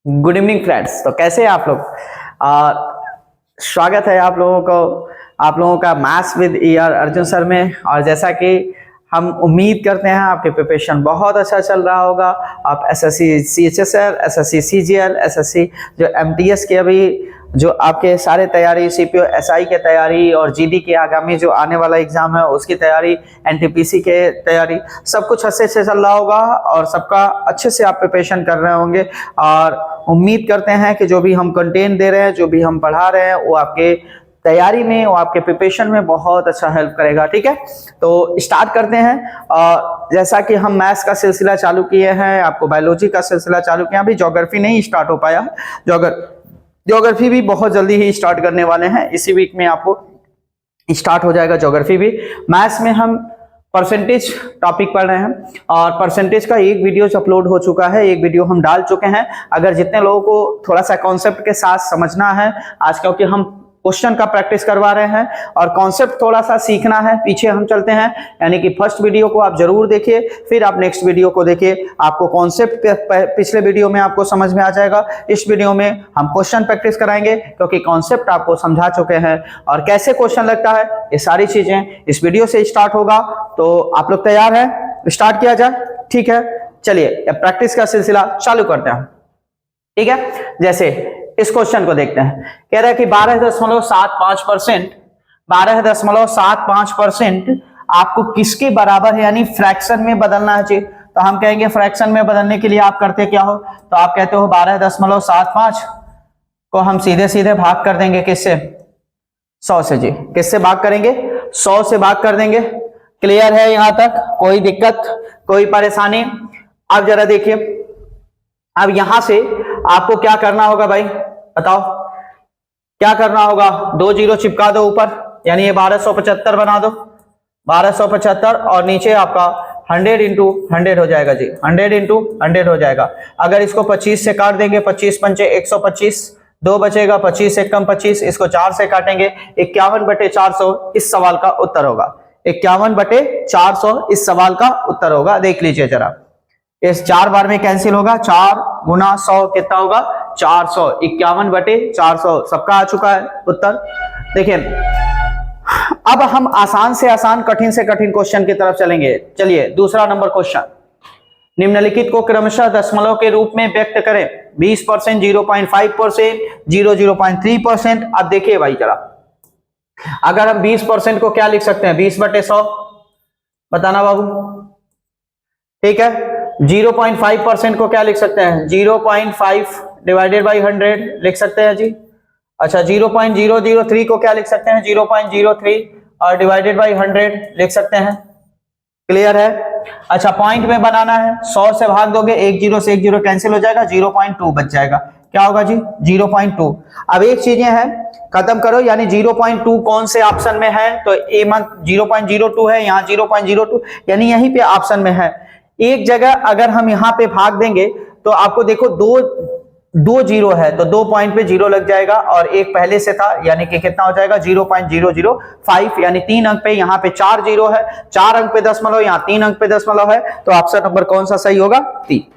Good evening friends. तो कैसे हैं आप लोग? स्वागत है आप लोगों का मैथ्स विद अर्जुन सर में। और जैसा कि हम उम्मीद करते हैं आपके प्रिपरेशन बहुत अच्छा चल रहा होगा। आप SSC CHSL, SSC CGL, SSC जो एमटीएस के अभी जो आपके सारे तैयारी, सीपीओ एसआई के तैयारी और जीडी के आगामी जो आने वाला एग्जाम है उसकी तैयारी, एनटीपीसी के तैयारी, सब कुछ अच्छे से चल रहा होगा और सबका अच्छे से आप प्रिपरेशन कर रहे होंगे। और उम्मीद करते हैं कि जो भी हम कंटेंट दे रहे हैं, जो भी हम पढ़ा रहे हैं, वो आपके तैयारी में, वो आपके प्रिपरेशन में बहुत अच्छा हेल्प करेगा। ठीक है, तो स्टार्ट करते हैं। जैसा कि हम मैथ्स का सिलसिला चालू किए हैं, आपको बायोलॉजी का सिलसिला चालू किया, अभी ज्योग्राफी नहीं स्टार्ट हो पाया। ज्योग्राफी भी बहुत जल्दी ही स्टार्ट करने वाले हैं, इसी वीक में आपको स्टार्ट हो जाएगा ज्योग्राफी भी। मैथ्स में हम परसेंटेज टॉपिक पढ़ रहे हैं और परसेंटेज का एक वीडियो अपलोड हो चुका है, एक वीडियो हम डाल चुके हैं। अगर जितने लोगों को थोड़ा सा कॉन्सेप्ट के साथ समझना है आज, क्योंकि हम क्वेश्चन का प्रैक्टिस करवा रहे हैं और कॉन्सेप्ट थोड़ा सा सीखना है, पीछे हम चलते हैं। यानी कि फर्स्ट वीडियो को आप जरूर देखिए, फिर आप नेक्स्ट वीडियो को देखिए। आपको कॉन्सेप्ट पिछले वीडियो में आपको समझ में आ जाएगा। इस वीडियो में हम क्वेश्चन प्रैक्टिस कराएंगे, क्योंकि कॉन्सेप्ट आपको समझा चुके हैं और कैसे क्वेश्चन लगता है, ये सारी चीजें इस वीडियो से स्टार्ट होगा। तो आप लोग तैयार हैं? स्टार्ट किया जाए? ठीक है, चलिए प्रैक्टिस का सिलसिला चालू करते हैं। ठीक है, जैसे इस क्वेश्चन को देखते हैं। कह रहा है कि 12.75% आपको किसके बराबर है, यानी फ्रैक्शन में बदलना है चाहिए। तो हम कहेंगे फ्रैक्शन में बदलने के लिए आप करते क्या हो, तो आप कहते हो 12.75 को हम सीधे सीधे भाग कर देंगे किससे? 100 से। जी, किससे भाग करेंगे? 100 से भाग कर देंगे। क्लियर है यहां तक? कोई दिक्कत, कोई परेशानी? अब जरा देखिए, अब यहां से आपको क्या करना होगा भाई, बताओ क्या करना होगा? 2 जीरो चिपका दो ऊपर, यानी ये 1275 बना दो। 1275 और नीचे आपका 100 इंटू 100 हो जाएगा जी, 100 इंटू 100 हो जाएगा। अगर इसको 25 से काट देंगे, 25 पंचे 125, 2 बचेगा, 25 से कम 25, इसको 4 से काटेंगे, 51/400 इस सवाल का उत्तर होगा। 51/400 इस सवाल का उत्तर होगा। देख लीजिए जरा, इस 4 बार में कैंसिल होगा, 4 गुना 100 कितना होगा? 400। 51/400 सबका आ चुका है उत्तर। देखिए, अब हम आसान से आसान, कठिन से कठिन क्वेश्चन की तरफ चलेंगे। चलिए दूसरा नंबर क्वेश्चन, निम्नलिखित को क्रमशः दशमलव के रूप में व्यक्त करें। 20%, 0.5%, 0.3%। अब देखिए भाई जरा, अगर हम 20% को क्या लिख सकते हैं? 20/100, बताना बाबू। ठीक है, 0.5% को क्या लिख सकते हैं? 0.5 डिवाइडेड बाई 100 लिख सकते हैं जी। अच्छा, 0.003 को क्या लिख सकते हैं? 0.03 और डिवाइडेड बाई 100 लिख सकते हैं। क्लियर है? अच्छा, पॉइंट में बनाना है, 100 से भाग दोगे, 1 जीरो से 1 जीरो कैंसिल हो जाएगा, 0.2 बच जाएगा। क्या होगा जी? 0.2। अब एक चीजें हैं, खत्म करो, यानी 0.2 कौन से ऑप्शन में है? तो ए मंथ 0.02 है, यहाँ 0.02, यानी यहीं पे ऑप्शन में है। एक जगह अगर हम यहाँ पे भाग देंगे तो आपको देखो दो जीरो है, तो 2 पॉइंट पे जीरो लग जाएगा और एक पहले से था, यानी कि कितना हो जाएगा? 0.005, यानी 3 अंक पे, यहाँ पे 4 जीरो है, 4 अंक पे दशमलव, यहाँ 3 अंक पे दशमलव है। तो ऑप्शन नंबर कौन सा सही होगा? C.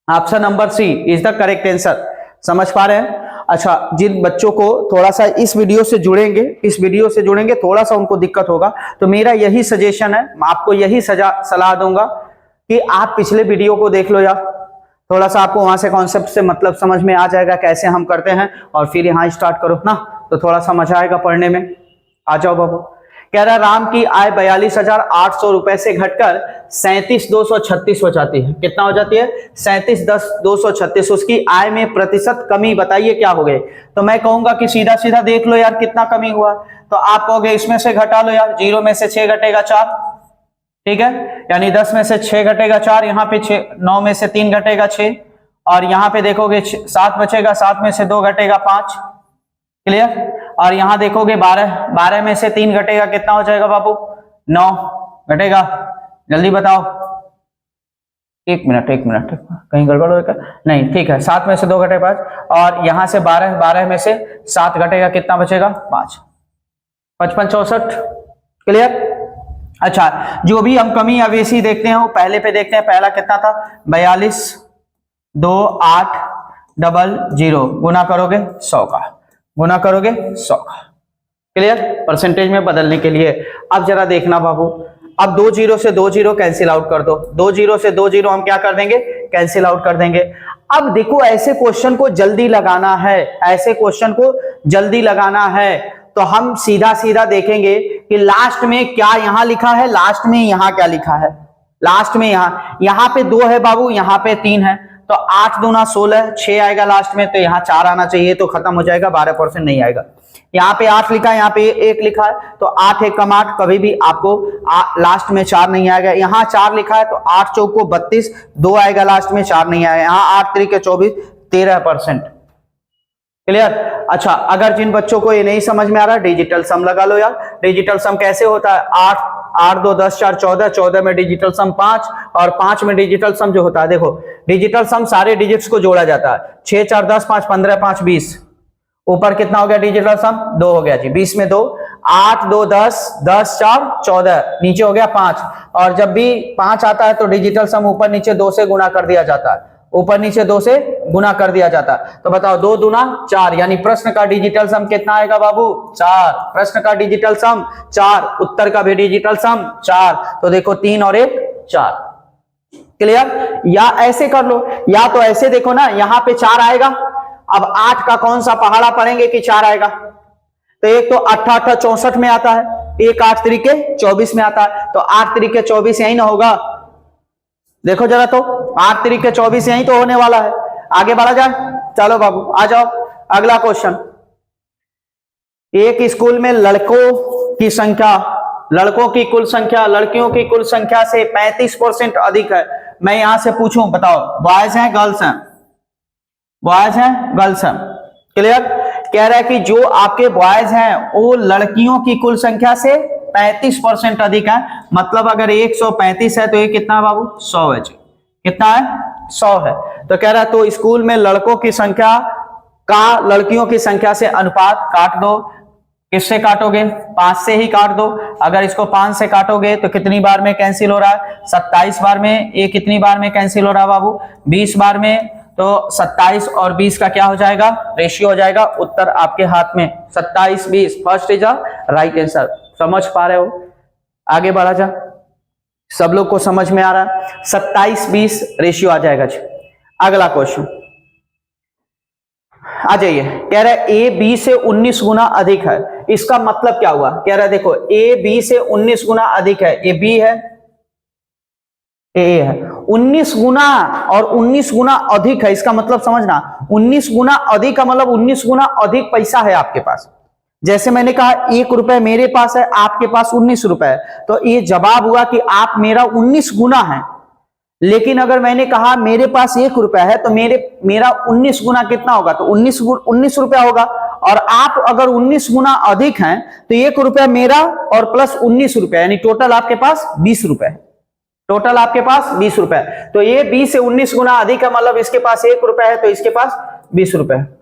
Option number C is the correct answer. समझ पा रहे हैं? अच्छा, जिन बच्चों को थोड़ा सा इस वीडियो से जुड़ेंगे, थोड़ा सा उनको दिक्कत होगा, तो मेरा यही सजेशन है, मैं आपको यही सलाह दूंगा कि आप पिछले वीडियो को देख लो यार, थोड़ा सा आपको वहां से कॉन्सेप्ट से मतलब समझ में आ जाएगा कैसे हम करते हैं, और फिर यहाँ स्टार्ट करो ना, तो थोड़ा सा मजा आएगा पढ़ने में। आ जाओ बाबू। कह रहा राम की आय 42,800 रुपए से घटकर 37,236 हो जाती है। कितना हो जाती है? 37,236। उसकी आय में प्रतिशत कमी बताइए क्या हो गए? तो मैं कहूंगा कि सीधा सीधा देख लो यार कितना कमी हुआ। तो आप कहोगे इसमें से घटा लो यार, 0 में से 6 घटेगा 4, ठीक है, यानी 10 में से 6 घटेगा 4, यहाँ पे 9 में से 3 घटेगा 6, और यहाँ पे देखोगे 7 बचेगा, 7 में से 2 घटेगा 5। क्लियर? और यहाँ देखोगे 12 में से 3 घटेगा, कितना हो जाएगा बाबू? 9 घटेगा। जल्दी बताओ। एक मिनट कहीं गड़बड़ हो नहीं, ठीक है, 7 में से 2 घटे 5, और यहाँ से 12 में से 7 घटेगा, कितना बचेगा? 5। 55 64। क्लियर? अच्छा, जो भी हम कमी अवेशी देखते हैं वो पहले पे देखते हैं। पहला कितना था? 42, 2, 8, 000 गुना करोगे 100 का, गुना करोगे 100 का। क्लियर? परसेंटेज में बदलने के लिए अब जरा देखना बाबू, अब 2 0 से 2 0 कैंसिल आउट कर दो, 2 0 से 2 0 हम क्या कर देंगे, कैंसिल आउट कर देंगे। अब देखो ऐसे क्वेश्चन को जल्दी लगाना है, ऐसे क्वेश्चन को जल्दी लगाना है तो हम सीधा सीधा देखेंगे कि लास्ट में क्या यहां लिखा है, लास्ट में यहां क्या लिखा है, लास्ट में यहां पे 2 है बाबू, यहां पे 3 है, तो 8 दूना 16, 6 आएगा लास्ट में, तो यहाँ 4 आना चाहिए, तो खत्म हो जाएगा, 12% नहीं आएगा। यहाँ पे 8 लिखा है, यहाँ पे 1 लिखा है, तो 8 1 कम 8, कभी भी आपको लास्ट में 4 नहीं आएगा। यहाँ 4 लिखा है तो 8 चौक को 32, 2 आएगा लास्ट में, 4 नहीं आएगा। यहाँ 8 3 के 24, 13%। क्लियर? अच्छा, अगर जिन बच्चों को ये नहीं समझ में आ रहा, डिजिटल सम लगा लो यार। डिजिटल सम कैसे होता है, 8 8 2 10 4 14, 14 में डिजिटल सम 5 और 5 में डिजिटल सम जो होता है, देखो डिजिटल सम सारे डिजिट्स को जोड़ा जाता है, 6 4 10 5 15 5 20, ऊपर कितना हो गया डिजिटल सम, 2 हो गया जी, 20 में 2, 8 2 10 10 4 14, नीचे हो गया 5, और जब भी 5 आता है तो डिजिटल सम ऊपर नीचे 2 से गुना कर दिया जाता है, ऊपर नीचे 2 से गुना कर दिया जाता है। तो बताओ 2 दूना 4, यानी प्रश्न का डिजिटल सम कितना आएगा बाबू, 4। प्रश्न का डिजिटल सम 4, उत्तर का भी डिजिटल सम 4, तो देखो 3 और 1 4। क्लियर? या ऐसे कर लो, या तो ऐसे देखो ना, यहां पे 4 आएगा, अब 8 का कौन सा पहाड़ा पढ़ेंगे कि 4 आएगा, तो एक तो 8 8 64 में आता है, एक 8 तरीके 24 में आता है, तो 8 तरीके 24 यही ना होगा, देखो जरा, तो 8 तरीके 24 यही तो होने वाला है। आगे बढ़ा जाए, चलो बाबू आ जाओ, अगला क्वेश्चन। एक स्कूल में लड़कों की संख्या, लड़कों की कुल संख्या लड़कियों की कुल संख्या से 35% अधिक है। मैं यहां से पूछूं, बताओ बॉयज हैं गर्ल्स हैं, बॉयज हैं गर्ल्स हैं। क्लियर? कह रहा है कि जो आपके बॉयज हैं वो लड़कियों की कुल संख्या से 35% अधिक है, मतलब अगर 135 है तो ये कितना बाबू, 100 है जी, कितना है, 100 है। तो कह रहा है तो स्कूल में लड़कों की संख्या का लड़कियों की संख्या से अनुपात काट दो। किससे काटोगे, 5 से ही काट दो। अगर इसको 5 से काटोगे तो कितनी बार में कैंसिल हो रहा है, 27 बार में। ये कितनी बार में कैंसिल हो रहा है बाबू, 20 बार में। तो 27 और 20 का क्या हो जाएगा, रेशियो हो जाएगा। उत्तर आपके हाथ में, 27 20, first is a right answer. समझ पा रहे हो? आगे बढ़ा जा, सब लोग को समझ में आ रहा है, 27 20 रेशियो आ जाएगा जी। अगला क्वेश्चन आ जाइए, कह रहा है ए बी से 19 गुना अधिक है। इसका मतलब क्या हुआ, कह रहा है देखो ए बी से 19 गुना अधिक है, ये बी है, ए है, 19 गुना और 19 गुना अधिक है। इसका मतलब समझना, 19 गुना अधिक का मतलब 19 गुना अधिक पैसा है आपके पास। जैसे मैंने कहा 1 रुपए मेरे पास है, आपके पास 19 रुपए है, तो ये जवाब हुआ कि आप मेरा 19 गुना है। लेकिन अगर मैंने कहा मेरे पास 1 रुपया है तो मेरा 19 गुना कितना होगा, तो 19 रुपया होगा। और आप अगर 19 गुना अधिक हैं तो 1 रुपया मेरा और प्लस 19 रुपया, यानी टोटल आपके पास 20 रुपए है। टोटल आपके पास 20 रुपए है। तो ये 20 से 19 गुना अधिक है, मतलब इसके पास 1 रुपया है तो इसके पास 20 रुपए है।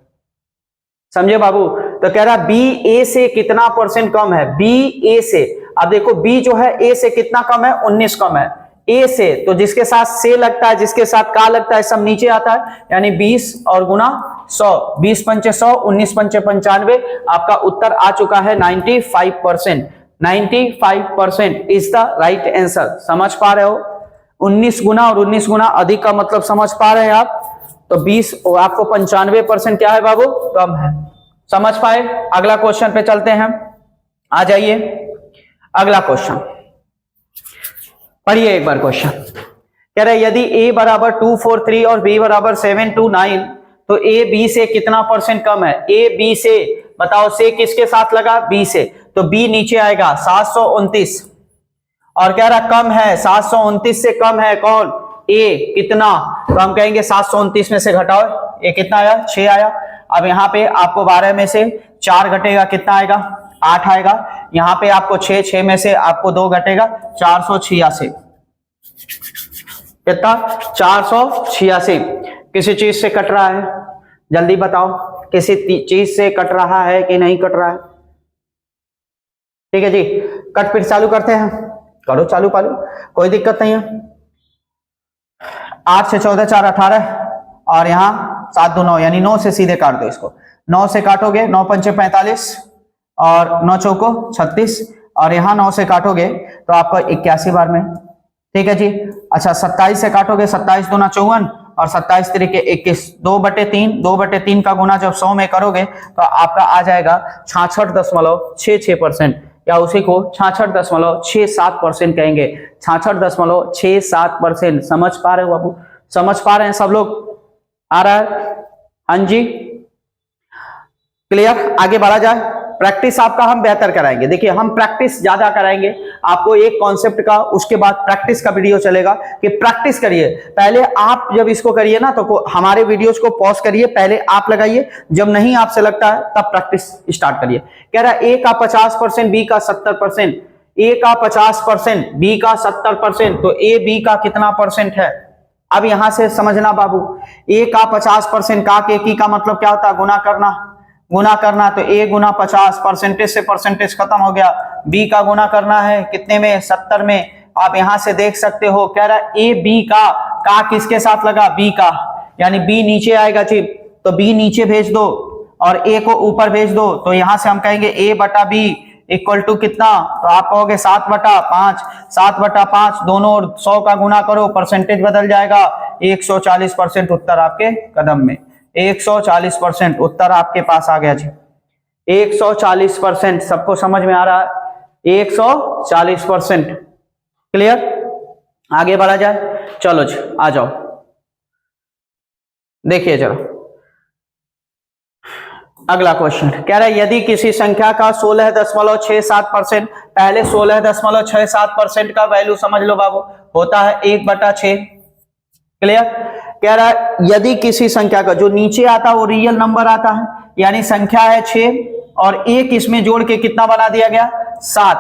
समझे बाबू? तो कह रहा बी ए से कितना % कम है, बी ए से। अब देखो बी जो है ए से कितना कम है, 19 कम है। ए से तो जिसके साथ से लगता है, जिसके साथ का लगता है, सब नीचे आता है, यानी 20 और गुना 100, 20 पंचे 100, 19 पंचे 95। आपका उत्तर आ चुका है 95%। 95% इज द राइट आंसर। समझ पा रहे हो? 19 गुना और 19 गुना अधिक का मतलब समझ पा रहे हैं आप? तो 20 और आपको 95% क्या है बाबू, कम है। समझ पाए? अगला क्वेश्चन पे चलते हैं, आ जाइए अगला क्वेश्चन पढ़िए एक बार। क्वेश्चन कह रहा है यदि a बराबर 2 4 3 और b बराबर 7 2 9 तो a b से कितना % कम है। a b से, बताओ से किसके साथ लगा, b से, तो b नीचे आएगा 729। और कह रहा कम है, 729 से कम है कौन, a, कितना, तो हम कहेंगे 729 में से घटाओ, a कितना आया, 6 आया। अब यहाँ पे आपको 12 में से 4 घटेगा, कितना आएगा, 8 आएगा। यहां पे आपको 6 में से आपको 2 घटेगा, 486। कितना, 486। किसी चीज से कट रहा है, जल्दी बताओ, किसी चीज से कट रहा है कि नहीं कट रहा है? ठीक है जी, कट फिर चालू करते हैं, करो चालू पालू, कोई दिक्कत नहीं है। 8 से 14 4 18 और यहां 7 2 9 यानी 9 से सीधे काट दो इसको। 9 से काटोगे 9 पंचे 45 और 9 चौको 36 और यहाँ 9 से काटोगे तो आपका 81 बार में। ठीक है जी। अच्छा 27 से काटोगे 27 दूना 54 और 27 तरीके 21, 2/3 का गुना जब 100 में करोगे तो आपका आ जाएगा 66.66% या उसी को 66.67% कहेंगे। 66.67%। समझ पा रहे हो बाबू? समझ पा रहे हैं सब लोग? आ रहा है? हाँ जी, क्लियर? आगे बढ़ा जाए। प्रैक्टिस आपका हम बेहतर कराएंगे। देखिए हम प्रैक्टिस ज्यादा कराएंगे आपको एक कॉन्सेप्ट का, उसके बाद प्रैक्टिस का वीडियो चलेगा कि प्रैक्टिस करिए। पहले आप जब इसको करिए ना तो हमारे वीडियोस को पॉज करिए, पहले आप लगाइए, जब नहीं आपसे लगता है तब प्रैक्टिस स्टार्ट करिए। कह रहा है ए का 50%, बी का 70%, ए का 50%, बी का 70%, तो ए बी का कितना परसेंट है? अब यहां से समझना बाबू, ए का 50% का के की का मतलब क्या होता है? गुना करना। तो ए गुना 50, परसेंटेज से परसेंटेज खत्म हो गया। बी का गुना करना है कितने में? 70 में। आप यहां से देख सकते हो, कह रहा है ए बी का किसके साथ लगा? बी का, यानी बी नीचे आएगा जी, तो बी नीचे भेज दो और ए को ऊपर भेज दो। तो यहां से हम कहेंगे ए बटा बी इक्वल टू कितना? तो आप कहोगे 7/5। 7/5 दोनों ओर 100 का गुना करो, परसेंटेज बदल जाएगा। 140% उत्तर आपके कदम में। 140% उत्तर आपके पास आ गया जी। 140%। सबको समझ में आ रहा है? 140%। क्लियर? आगे बढ़ा जाए। चलो जी आ जाओ, देखिए जरा अगला क्वेश्चन। कह रहा है यदि किसी संख्या का 16.67%, पहले 16.67% का वैल्यू समझ लो बाबू, होता है 1/6। क्लियर? कह रहा है यदि किसी संख्या का, जो नीचे आता है वो रियल नंबर आता है, यानी संख्या है 6 और 1 इसमें जोड़ के कितना बना दिया गया? 7।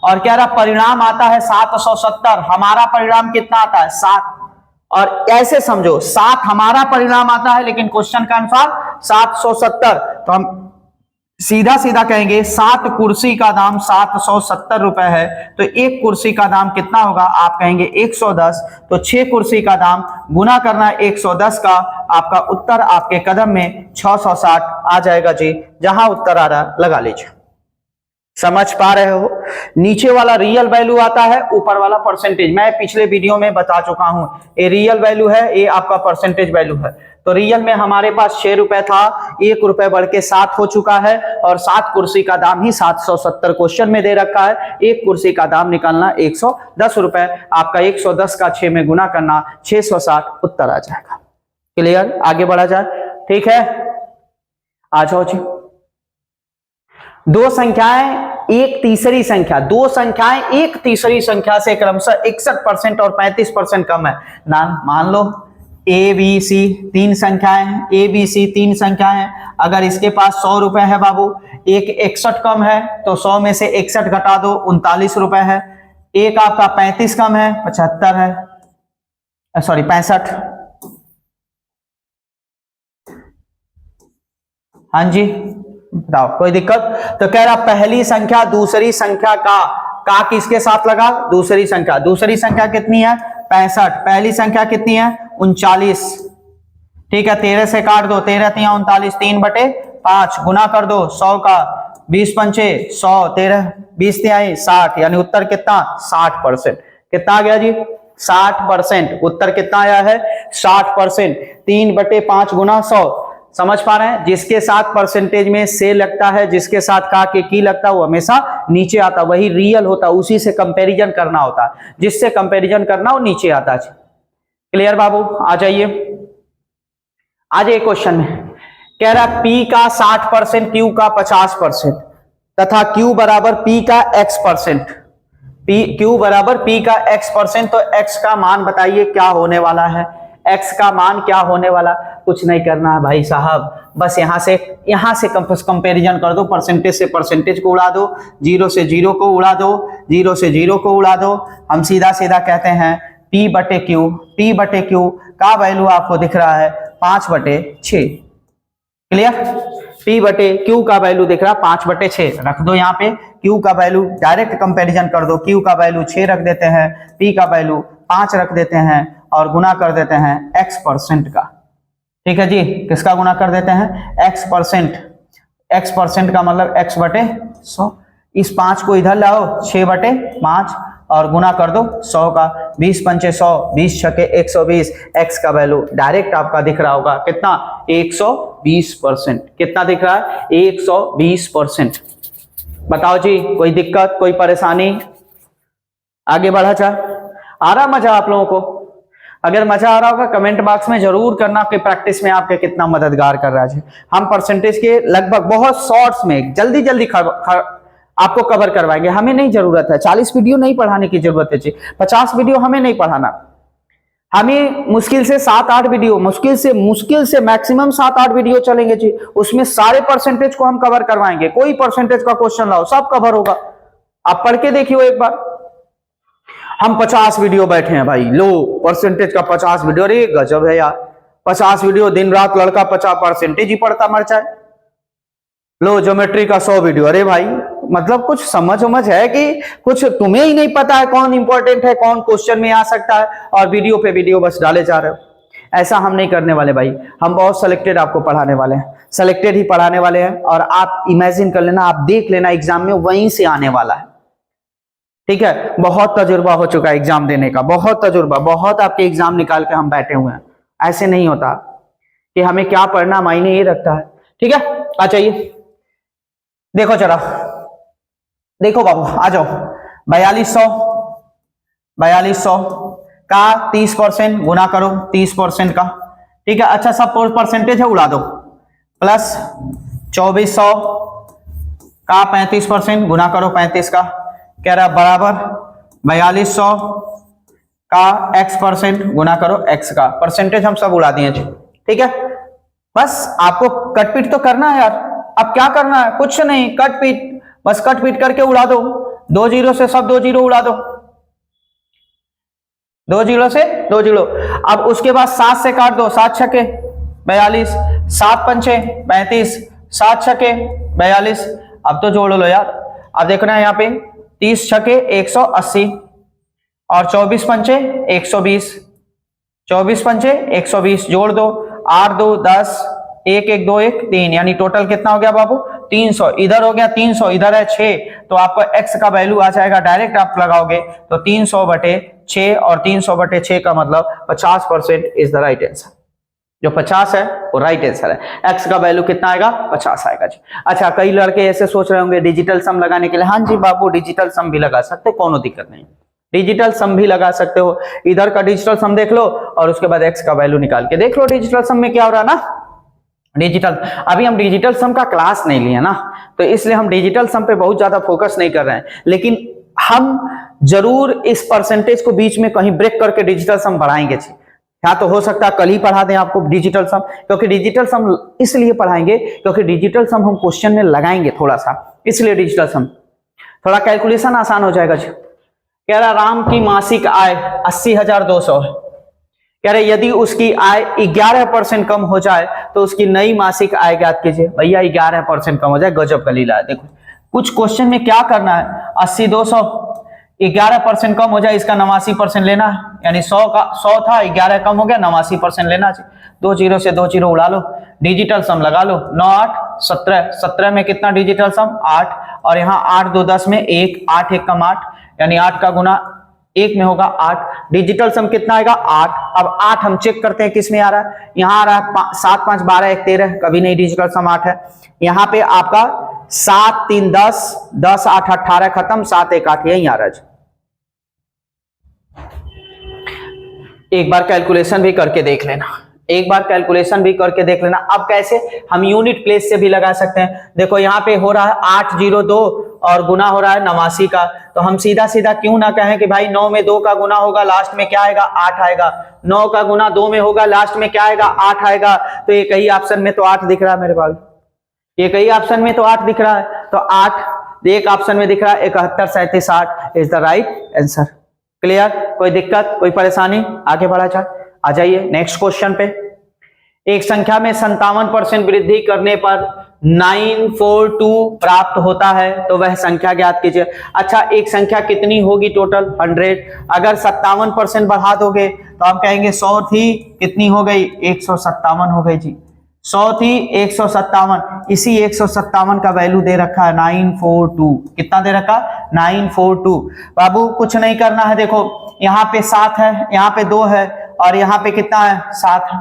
और कह रहा परिणाम आता है 770। हमारा परिणाम कितना आता है? 7। और ऐसे समझो 7 हमारा परिणाम आता है लेकिन क्वेश्चन का अनुसार 770। तो हम सीधा सीधा कहेंगे 7 कुर्सी का दाम 770 रुपए है, तो एक कुर्सी का दाम कितना होगा? आप कहेंगे 110। तो 6 कुर्सी का दाम गुना करना 110 का, आपका उत्तर आपके कदम में 660 आ जाएगा जी। जहां उत्तर आ रहा लगा लीजिए। समझ पा रहे हो? नीचे वाला रियल वैल्यू आता है, ऊपर वाला परसेंटेज। मैं पिछले वीडियो में बता चुका हूं, ये रियल वैल्यू है, ये आपका परसेंटेज वैल्यू है। तो रियल में हमारे पास 6 रुपए था, 1 रुपए बढ़ के 7 हो चुका है और 7 कुर्सी का दाम ही 770 क्वेश्चन में दे रखा है। एक कुर्सी का दाम निकालना 110 रुपए, आपका 110 का 6 में गुना करना 660 उत्तर आ जाएगा। क्लियर? आगे बढ़ा जाए। ठीक है, आ जाओ जी। दो संख्याएं एक तीसरी संख्या, दो संख्याएं एक तीसरी संख्या से क्रमशः 61% और 35% कम है। मान लो ए बी सी 3 संख्याएं हैं, ए बी सी 3 संख्याएं हैं। अगर इसके पास 100 रुपए है बाबू, एक 61 कम है तो 100 में से 61 घटा दो, 39 रुपए है। एक आपका 35 कम है, 75 है, सॉरी 65। हाँ जी बताओ, कोई दिक्कत? तो कह रहा पहली संख्या दूसरी संख्या का किसके साथ लगा? दूसरी संख्या। दूसरी संख्या कितनी है? 65। पहली संख्या कितनी है? 39। ठीक है, 13 से काट दो, 13 तिया 39, 3/5 गुना कर दो 100 का, 20 पंचे 100, 13 20 तिहाई 60, यानी उत्तर कितना? 60%। कितना आ गया जी? 60%। उत्तर कितना आया है? 60%। 3/5 गुना 100। समझ पा रहे हैं? जिसके साथ परसेंटेज में से लगता है, जिसके साथ का के की लगता है, वो हमेशा नीचे आता, वही रियल होता, उसी से कंपैरिजन करना होता। जिससे कंपैरिजन करना वो नीचे आता है। क्लियर बाबू? आ जाइए, आ जाइए क्वेश्चन में। कह रहा P का 60%, Q का 50% तथा Q बराबर P का X%। Q बराबर P का X%, तो X का मान बताइए क्या होने वाला है? X का मान क्या होने वाला? कुछ नहीं करना है भाई साहब, बस यहां से कंपैरिजन कर दो। परसेंटेज से परसेंटेज को उड़ा दो, 0 से 0 को उड़ा दो, 0 से 0 को उड़ा दो। हम सीधा सीधा कहते हैं P/Q। P/Q का वैल्यू आपको दिख रहा है 5/6। क्लियर? P/Q का वैल्यू दिख रहा है 5/6। रख दो यहाँ पे Q का वैल्यू, डायरेक्ट कंपैरिजन कर दो। Q का वैल्यू 6 रख देते हैं, P का वैल्यू 5 रख देते हैं और गुना कर देते हैं X% का। ठीक है जी, किसका गुना कर देते हैं, x%। x% का मतलब x बटे 100। इस 5 को इधर लाओ, 6/5 और गुना कर दो 100 का। 20 पंचे 100, 20 छके 120। x का वैल्यू डायरेक्ट आपका दिख रहा होगा कितना, 120%। कितना दिख रहा है, 120%। बताओ जी, कोई दिक्कत, कोई परेशानी? आगे बढ़ा जा, आ रहा मजा आप लोगों को? अगर मजा आ रहा होगा कमेंट बॉक्स में जरूर करना कि प्रैक्टिस में आपके कितना मददगार कर रहा है। हम परसेंटेज के लगभग बहुत शॉर्ट्स में जल्दी जल्दी आपको कवर करवाएंगे। हमें नहीं जरूरत है 40 वीडियो नहीं पढ़ाने की जरूरत है जी, 50 वीडियो हमें नहीं पढ़ाना। हमें मुश्किल से 7-8 वीडियो, मुश्किल से मैक्सिमम 7-8 वीडियो चलेंगे जी, उसमें सारे परसेंटेज को हम कवर करवाएंगे। कोई परसेंटेज का क्वेश्चन लाओ, सब कवर होगा। आप पढ़ के देखियो एक बार। हम 50 वीडियो बैठे हैं भाई, लो परसेंटेज का 50 वीडियो, अरे गजब है यार। 50 वीडियो, दिन रात लड़का 50 परसेंटेज ही पढ़ता मर जाए। लो ज्योमेट्री का 100 वीडियो, अरे भाई मतलब कुछ समझ है कि कुछ तुम्हें ही नहीं पता है कौन इंपॉर्टेंट है, कौन क्वेश्चन में आ सकता है, और वीडियो पे वीडियो बस डाले जा रहे हो। ऐसा हम नहीं करने वाले भाई, हम बहुत सिलेक्टेड आपको पढ़ाने वाले हैं, सिलेक्टेड ही पढ़ाने वाले हैं। और आप इमेजिन कर लेना, आप देख लेना एग्जाम में वहीं से आने वाला है। ठीक है, बहुत तजुर्बा हो चुका है एग्जाम देने का, बहुत तजुर्बा, बहुत आपके एग्जाम निकाल के हम बैठे हुए हैं। ऐसे नहीं होता कि हमें क्या पढ़ना मायने ये रखता है। ठीक है, आ जाइए, देखो जरा, देखो बाबू आ जाओ। 4200 का 30% गुना करो 30% का। ठीक है, अच्छा सब परसेंटेज है उड़ा दो। प्लस 2400 का 35% गुना करो 35 का। कह रहा बराबर 4200 का x% गुना करो x का। परसेंटेज हम सब उड़ा दिए। ठीक है, बस आपको कटपीट तो करना है यार। अब क्या करना है, कुछ नहीं, कटपीट, बस कटपीट करके उड़ा दो। 2 जीरो से सब 2 जीरो उड़ा दो, 2 जीरो से 2 जीरो। अब उसके बाद 7 से काट दो, 7 छके 42, 7 पंचे 35, 7 छके 42। अब तो जोड़ लो यार। अब देखना है यहाँ पे 30 छके 180 और 24 पंचे 120, 24 पंचे 120 जोड़ दो। 8 2 10, 1 1 2 1 3, यानी टोटल कितना हो गया बाबू, 300। इधर हो गया 300, इधर है 6, तो आपको x का वैल्यू आ जाएगा, डायरेक्ट आप लगाओगे तो 300/6, और 300/6 का मतलब 50% इज द राइट आंसर। जो 50 है वो राइट आंसर है। x का वैल्यू कितना आएगा, 50 आएगा जी। अच्छा, कई लड़के ऐसे सोच रहे होंगे डिजिटल सम लगाने के लिए। हाँ जी बाबू, डिजिटल सम भी लगा सकते, कोनो दिक्कत नहीं, डिजिटल सम भी लगा सकते हो। इधर का डिजिटल सम देख लो और उसके बाद x का वैल्यू निकाल के देख लो डिजिटल सम में क्या हो रहा है ना। डिजिटल, अभी हम डिजिटल सम का क्लास नहीं लिए ना, तो इसलिए हम डिजिटल सम पे बहुत ज्यादा फोकस नहीं कर रहे हैं। लेकिन हम जरूर इस परसेंटेज को बीच में कहीं ब्रेक करके डिजिटल सम बढ़ाएंगे जी। या तो हो सकता है कल ही पढ़ा दें आपको डिजिटल सम, क्योंकि डिजिटल सम इसलिए पढ़ाएंगे क्योंकि डिजिटल सम हम क्वेश्चन में लगाएंगे थोड़ा सा, इसलिए डिजिटल सम थोड़ा कैलकुलेशन आसान हो जाएगा जी। कह रहा राम की मासिक आय 80,200 है। कह रहे यदि उसकी आय 11% कम हो जाए तो उसकी नई मासिक आय ज्ञात कीजिए। भैया 11% कम हो जाए, गजब का लीला है। देखो कुछ क्वेश्चन में क्या करना है, 80,200 11% कम हो जाए, इसका 89% लेना है, यानी 100 था, 11 कम हो गया, 89% लेना चाहिए। 2 जीरो से 2 जीरो उड़ा लो, डिजिटल सम लगा लो। 9 8 17, 17 में कितना डिजिटल सम 8, और यहाँ 8 2 10 में 1, 8 1 कम 8, यानी 8 का गुना 1 में होगा 8। डिजिटल सम कितना आएगा 8। अब 8 हम चेक करते हैं किस में आ रहा है, यहाँ आ रहा है 7 5 12 1 13, कभी नहीं, डिजिटल सम 8 है। यहाँ पे आपका 7 3 10, 10 8 18 खत्म, 7 1 8, यही आ रहा है। एक बार कैलकुलेशन भी करके देख लेना, एक बार कैलकुलेशन भी करके देख लेना। अब कैसे, हम यूनिट प्लेस से भी लगा सकते हैं। देखो यहाँ पे हो रहा है 802 और गुना हो रहा है 89 का, तो हम सीधा सीधा क्यों ना कहें कि भाई 9 में 2 का गुना होगा, लास्ट में क्या आएगा 8 आएगा। 9 का गुना 2 में होगा, लास्ट में क्या आएगा 8 आएगा। तो एक ही ऑप्शन में तो 8 दिख रहा है मेरे पास, एक ही ऑप्शन में तो 8 दिख रहा है, तो 8 एक ऑप्शन में दिख रहा है। 71 37 8 is the right answer. Clear, कोई दिक्कत, कोई परेशानी? आगे बढ़ा जाए, आ जाइए नेक्स्ट क्वेश्चन पे। एक संख्या में 57% वृद्धि करने पर 942 प्राप्त होता है, तो वह संख्या ज्ञात कीजिए। अच्छा, एक संख्या कितनी होगी टोटल? 100। अगर 57% बढ़ा दोगे तो हम कहेंगे 100 थी, कितनी हो गई? 157 हो गई जी। 100 थी 157, इसी 157 का वैल्यू दे रखा है 942। कितना दे रखा? 942। बाबू कुछ नहीं करना है, देखो यहाँ पे 7 है, यहाँ पे 2 है, और यहाँ पे कितना है? 7 है।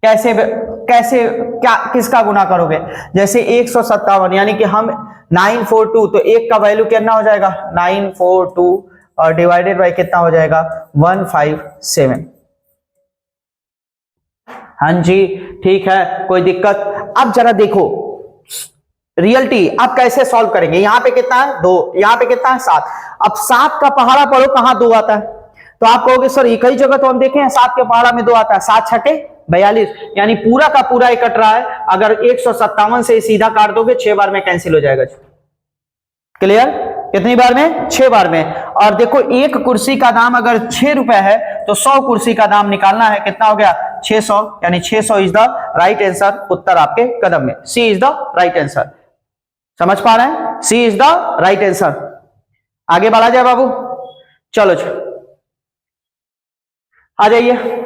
कैसे क्या किसका गुना करोगे? जैसे 157 यानी कि हम 942, तो एक का वैल्यू कितना हो जाएगा? 942 और डिवाइडेड बाय कितना हो जाएगा? 157। हाँ जी, ठीक है, कोई दिक्कत? अब जरा देखो रियलिटी, अब कैसे सॉल्व करेंगे? यहाँ पे कितना है? 2, यहाँ पे कितना है? 7। अब 7 का पहाड़ा पढ़ो, कहाँ 2 आता है? तो आप कहोगे सर ये कई जगह तो हम देखे हैं 7 के पहाड़ा में 2 आता है। 7 छठे 42, यानी पूरा का पूरा एक कट रहा है। अगर 157 से सीधा काट दोगे 6 बार में कैंसिल हो जाएगा। क्लियर? कितनी बार में? 6 बार में। और देखो एक कुर्सी का दाम अगर 6 रुपए है तो 100 कुर्सी का दाम निकालना है। कितना हो गया? 600, यानी 600 इज द राइट आंसर। उत्तर आपके कदम में, सी इज द राइट आंसर। समझ पा रहे हैं? सी इज द राइट आंसर। आगे बढ़ा जाए बाबू, चलो आ जाइए।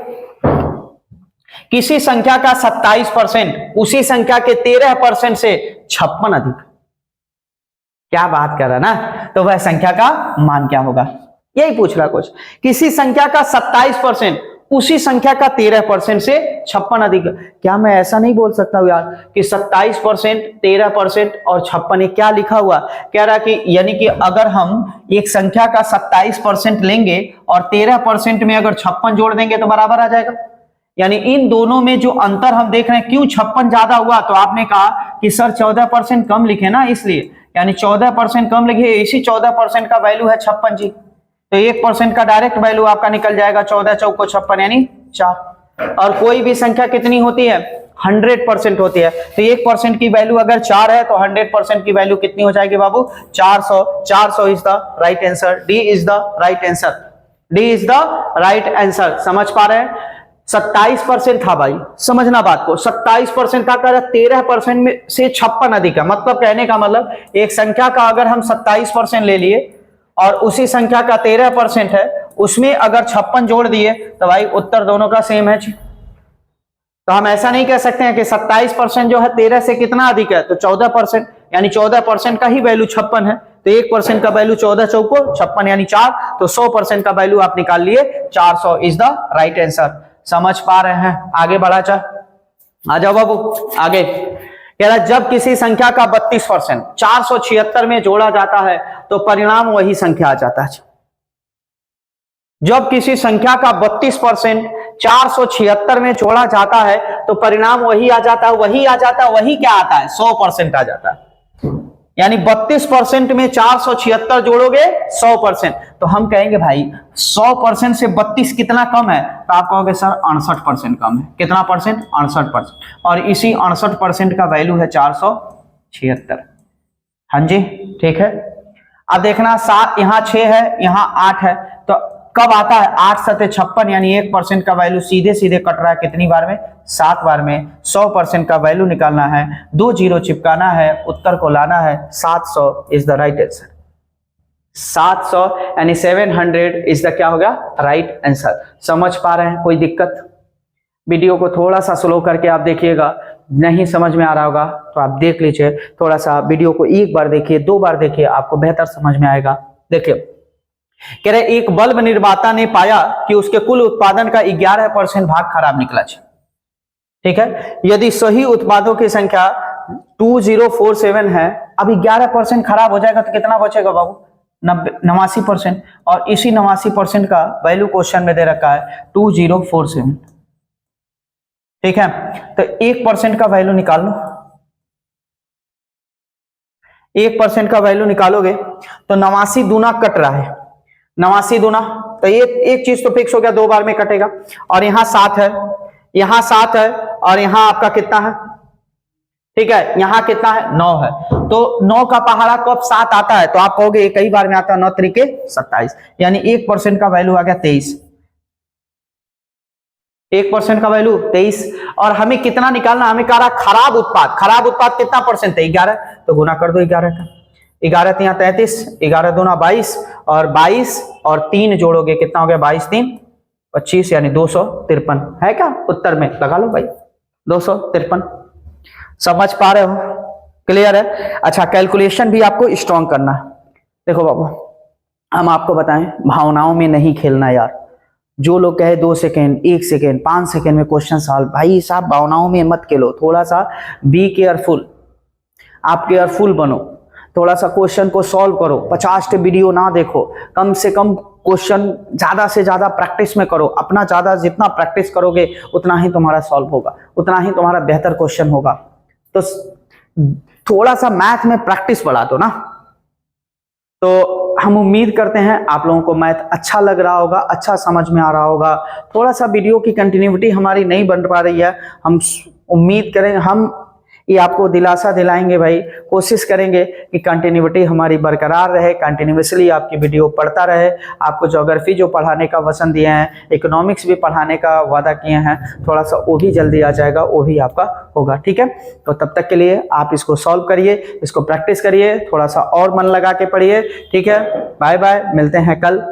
किसी संख्या का 27% उसी संख्या के 13% से 56 अधिक। क्या बात कर रहा ना? तो वह संख्या का मान क्या होगा? यही पूछ रहा कुछ। किसी संख्या का 27% उसी संख्या का 13% से 56 अधिक। क्या मैं ऐसा नहीं बोल सकता हूं यार कि 27%, 13% और 56? क्या लिखा हुआ? कह रहा कि यानी कि अगर हम एक संख्या का 27% लेंगे और 13% में अगर 56 जोड़ देंगे तो बराबर आ जाएगा। यानी इन दोनों में जो अंतर हम देख रहे हैं, क्यों 56 ज्यादा हुआ? तो आपने कहा कि सर 14% कम लिखे ना, इसलिए। यानी 14% कम लिखे, इसी 14% का वैल्यू है 56 जी। तो 1% का डायरेक्ट वैल्यू आपका निकल जाएगा, 14 चौको 56 यानी 4। और कोई भी संख्या कितनी होती है? 100% होती है। तो 1% की वैल्यू अगर 4 है तो 100% की वैल्यू कितनी हो जाएगी बाबू? 400। 400 is the right answer. D is the right answer. D is the right answer. समझ पा रहे हैं? 27% था भाई, समझना बात को। 27% था, कर 13% में से 56 अधिक है। मतलब कहने का मतलब एक संख्या का अगर हम 27% ले लिए और उसी संख्या का 13% है, उसमें अगर 56 जोड़ दिए तो भाई उत्तर दोनों का सेम है। तो हम ऐसा नहीं कह सकते हैं कि 27% जो है 13 से कितना अधिक है, तो 14%, यानी 14% का ही वैल्यू 56 है। तो 1% का वैल्यू 14 चौको 56 यानी 4। तो 100% का वैल्यू आप निकाल लिए 400 इज द राइट आंसर। समझ पा रहे हैं? आगे बढ़ा जा, आ जाओ बाबू आगे। कह रहा जब किसी संख्या का 32% 476 में जोड़ा जाता है तो परिणाम वही संख्या आ जाता है। जब किसी संख्या का 32% 476 में जोड़ा जाता है तो परिणाम वही आ जाता है। वही आ जाता है, वही क्या आता है? 100% आ जाता है। यानी 32% में 476 जोड़ोगे 100%, तो हम कहेंगे भाई 100% से 32 कितना कम है? तो आप कहोगे सर 68% कम है। कितना परसेंट? 68%। और इसी 68% का वैल्यू है 476। हाँ जी, ठीक है। अब देखना 7 यहाँ 6 है, यहाँ 8 है, तो कब आता है? 8 7 56, यानी 1% का वैल्यू सीधे सीधे कट रहा है। कितनी बार में? 7 बार में। 100% का वैल्यू निकालना है, 2 जीरो चिपकाना है, उत्तर को लाना है 700 इज द राइट आंसर। 700 यानी 700 इज द क्या होगा? Right answer. समझ पा रहे हैं? कोई दिक्कत? वीडियो को थोड़ा सा स्लो करके आप देखिएगा, नहीं समझ में आ रहा होगा तो आप देख लीजिए। थोड़ा सा वीडियो को एक बार देखिए, 2 बार देखिए, आपको बेहतर समझ में आएगा। देखिए, कह रहे एक बल्ब निर्माता ने पाया कि उसके कुल उत्पादन का 11% भाग खराब निकला। ठीक है, यदि सही उत्पादों की संख्या 2047 है, अब 11% खराब हो जाएगा तो कितना बचेगा बाबू? 89%। और इसी 89% का वैल्यू क्वेश्चन में दे रखा है 2047। ठीक है, तो 1% का वैल्यू निकाल लो। 1% का वैल्यू निकालोगे तो 89 दूना कट रहा है, 89 दूना, तो एक चीज तो फिक्स हो गया, 2 बार में कटेगा। और यहाँ 7 है, यहाँ 7 है, और यहाँ आपका कितना है? ठीक है, यहाँ कितना है? 9 है। तो 9 का पहाड़ा कब 7 आता है? तो आप कहोगे कई बार में आता है, 9 तरीके 27, यानी 1% का वैल्यू आ गया 23। 1% का वैल्यू 23, और हमें कितना निकालना, हमें कह रहा खराब उत्पाद, खराब उत्पाद कितना परसेंट है 11, तो गुना कर दो 11 का, 11 3 33, 11 दूना 22, और 22 और 3 जोड़ोगे कितना हो गया, 22 3 25, यानी 253 है क्या उत्तर में, लगा लो भाई 253। समझ पा रहे हो, क्लियर है। अच्छा, कैलकुलेशन भी आपको स्ट्रॉन्ग करना है। देखो बाबू, हम आपको बताएं, भावनाओं में नहीं खेलना यार। जो लोग कहे 2 सेकेंड, 1 सेकेंड, 5 सेकेंड में क्वेश्चन सॉल्व, भाई साहब भावनाओं में मत खेलो, थोड़ा सा बी केयरफुल, आप केयरफुल बनो, थोड़ा सा क्वेश्चन को सॉल्व करो, 50 वीडियो ना देखो, कम से कम क्वेश्चन ज्यादा से ज्यादा प्रैक्टिस में करो, अपना ज्यादा जितना प्रैक्टिस करोगे उतना ही तुम्हारा सॉल्व होगा, उतना ही तुम्हारा बेहतर क्वेश्चन होगा। तो थोड़ा सा मैथ में प्रैक्टिस बढ़ा दो ना। तो हम उम्मीद करते हैं आप लोगों को मैथ अच्छा लग रहा होगा, अच्छा समझ में आ रहा होगा। थोड़ा सा वीडियो की कंटिन्यूटी हमारी नहीं बन पा रही है, हम उम्मीद करें, हम ये आपको दिलासा दिलाएंगे भाई, कोशिश करेंगे कि कंटिन्यूटी हमारी बरकरार रहे, कंटिन्यूसली आपकी वीडियो पढ़ता रहे। आपको ज्योग्राफी जो पढ़ाने का वचन दिए हैं, इकोनॉमिक्स भी पढ़ाने का वादा किए हैं, थोड़ा सा वो भी जल्दी आ जाएगा, वो भी आपका होगा, ठीक है। तो तब तक के लिए आप इसको सॉल्व करिए, इसको प्रैक्टिस करिए, थोड़ा सा और मन लगा के पढ़िए, ठीक है। बाय बाय, मिलते हैं कल।